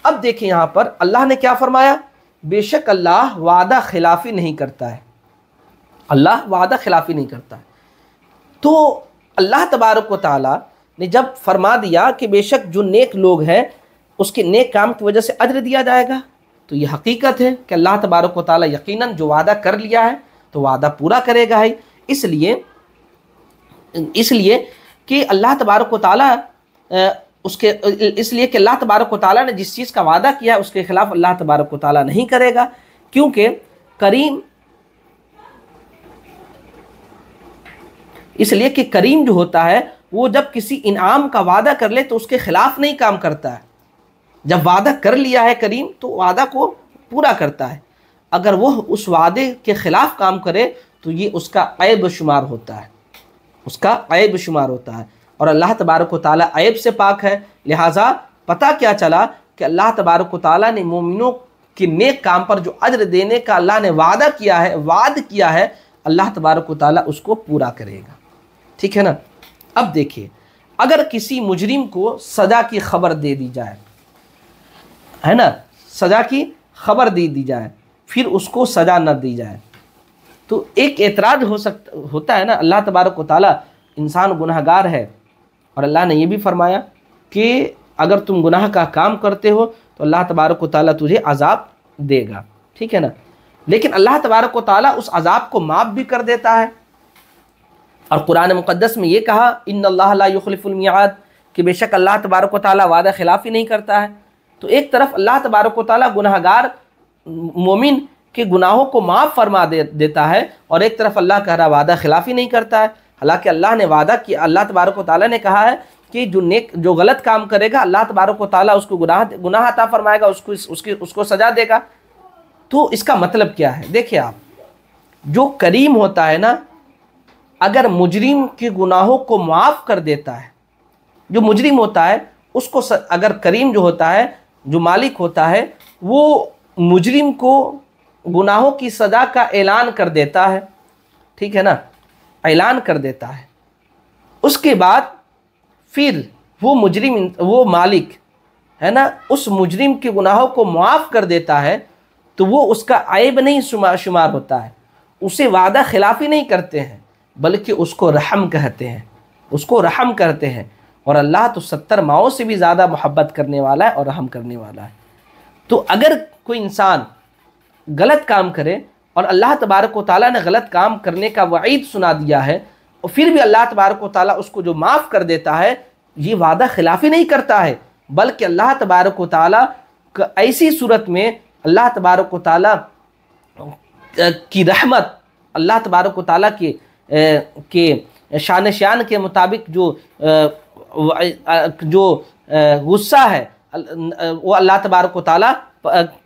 अब देखें यहाँ पर अल्लाह ने क्या फरमाया, बेशक अल्लाह वादा खिलाफ़ी नहीं करता है, अल्लाह वादा खिलाफ़ी नहीं करता है। तो अल्लाह तबारक व तआला ने जब फरमा दिया कि बेशक जो नेक लोग हैं उसके नेक काम की वजह से अज्र दिया जाएगा, तो ये हकीकत है कि अल्लाह तबारक व तआला यकीनन जो वादा कर लिया है तो वादा पूरा करेगा ही। इसलिए कि अल्लाह तबारक व तआला इसलिए कि अल्लाह तबारक व तआला ने जिस चीज़ का वादा किया है उसके खिलाफ अल्लाह तबारक व तआला नहीं करेगा, क्योंकि करीम, इसलिए कि करीम जो होता है वो जब किसी इनाम का वादा कर ले तो उसके खिलाफ नहीं काम करता है। जब वादा कर लिया है करीम तो वादा को पूरा करता है। अगर वो उस वादे के खिलाफ काम करे तो ये उसका ऐब शुमार होता है, उसका ऐब शुमार होता है। और अल्लाह तबारक व तआला ऐब से पाक है। लिहाजा पता क्या चला कि अल्लाह तबारक व तआला ने मोमिनों के नेक काम पर जो अज्र देने का अल्लाह ने वादा किया है, वाद किया है, अल्लाह तबारक व तआला उसको पूरा करेगा, ठीक है ना। अब देखिए अगर किसी मुजरिम को सज़ा की खबर दे दी जाए, है ना, सज़ा की खबर दे दी जाए, फिर उसको सज़ा न दी जाए, तो एक एतराज़ होता है ना। अल्लाह तबारक व तआला, इंसान गुनहगार है और अल्लाह ने यह भी फरमाया कि अगर तुम गुनाह का काम करते हो तो अल्लाह तबारक व तआला तुझे अजाब देगा, ठीक है ना। लेकिन अल्लाह तबारक व तआला उस अजाब को माफ़ भी कर देता है। और कुरान मुक़द्दस में ये कहा इन्नल्लाह ला युखलिफुल मियाद, कि बेशक अल्लाह तबारक व तआला वादा खिलाफ़ी नहीं करता है। तो एक तरफ अल्लाह तबारक व तआला गुनहगार मोमिन के गुनाहों को माफ़ फरमा देता है और एक तरफ अल्लाह कह रहा वादा खिलाफ़ी नहीं करता है। हालांकि अल्लाह ने वादा किया, अल्लाह तबारक व तआला ने कहा है कि जो गलत काम करेगा अल्लाह तबारक व तआला उसको गुनाह अता फरमाएगा, उसको सज़ा देगा। तो इसका मतलब क्या है? देखिए आप, जो करीम होता है ना, अगर मुजरिम के गुनाहों को माफ़ कर देता है, जो मुजरिम होता है उसको अगर करीम जो होता है, जो मालिक होता है, वो मुजरिम को गुनाहों की सज़ा का ऐलान कर देता है ठीक है ना, ऐलान कर देता है। उसके बाद फिर वो मुजरिम, वो मालिक है ना, उस मुजरिम के गुनाहों को मुआफ़ कर देता है, तो वो उसका ऐब नहीं शुमार होता है, उसे वादा खिलाफ़ी नहीं करते हैं, बल्कि उसको रहम कहते हैं, उसको रहम करते हैं। और अल्लाह तो 70 माओं से भी ज़्यादा मोहब्बत करने वाला है और रहम करने वाला है। तो अगर कोई इंसान गलत काम करे और अल्लाह तबारक व तआला ने गलत काम करने का वईद सुना दिया है, और फिर भी अल्लाह तबारक व तआला उसको जो माफ़ कर देता है, ये वादा खिलाफ़ी नहीं करता है, बल्कि अल्लाह तबारक व तआला ऐसी सूरत में अल्लाह तबारक व तआला की रहमत, अल्लाह तबारक व तआला के शान के मुताबिक जो गुस्सा है वो अल्लाह तबारक व तआला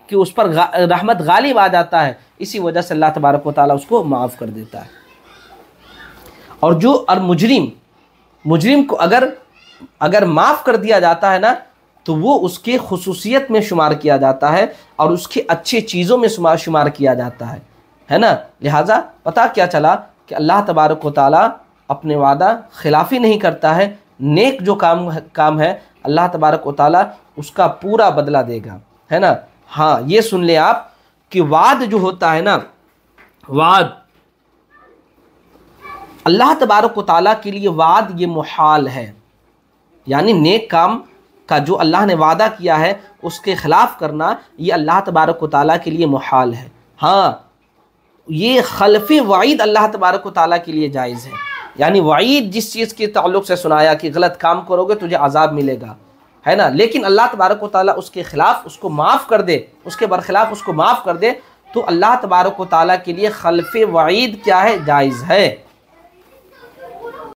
कि उस पर रहमत गालिब आ जाता है, इसी वजह से अल्लाह तबारक व तआला उसको माफ़ कर देता है। और मुजरिम को अगर माफ़ कर दिया जाता है ना, तो वो उसके खुसूसियत में शुमार किया जाता है और उसकी अच्छी चीज़ों में शुमार किया जाता है ना। लिहाजा पता क्या चला कि अल्लाह तबारक व तआला अपने वादा खिलाफ़ी नहीं करता है। नेक जो काम है अल्लाह तबारक व तआला उसका पूरा बदला देगा, है ना। हाँ, ये सुन ले आप कि वाद जो होता है ना, वाद अल्लाह तबारक व तआला के लिए वाद ये मुहाल है, यानी नेक काम का जो अल्लाह ने वादा किया है उसके ख़िलाफ़ करना ये अल्लाह तबारक व तआला के लिए मुहाल है। हाँ, ये खल्फ़े वईद अल्लाह तबारक व तआला के लिए जायज़ है, यानी वईद जिस चीज़ के ताल्लुक़ से सुनाया कि गलत काम करोगे तुझे अज़ाब मिलेगा, है ना, लेकिन अल्लाह तबारक व तआला उसके ख़िलाफ़ उसको माफ़ कर दे, उसके बरख़िलाफ़ उसको माफ़ कर दे, तो अल्लाह तबारक व तआला के लिए खल्फ़े वईद क्या है, जायज़ है।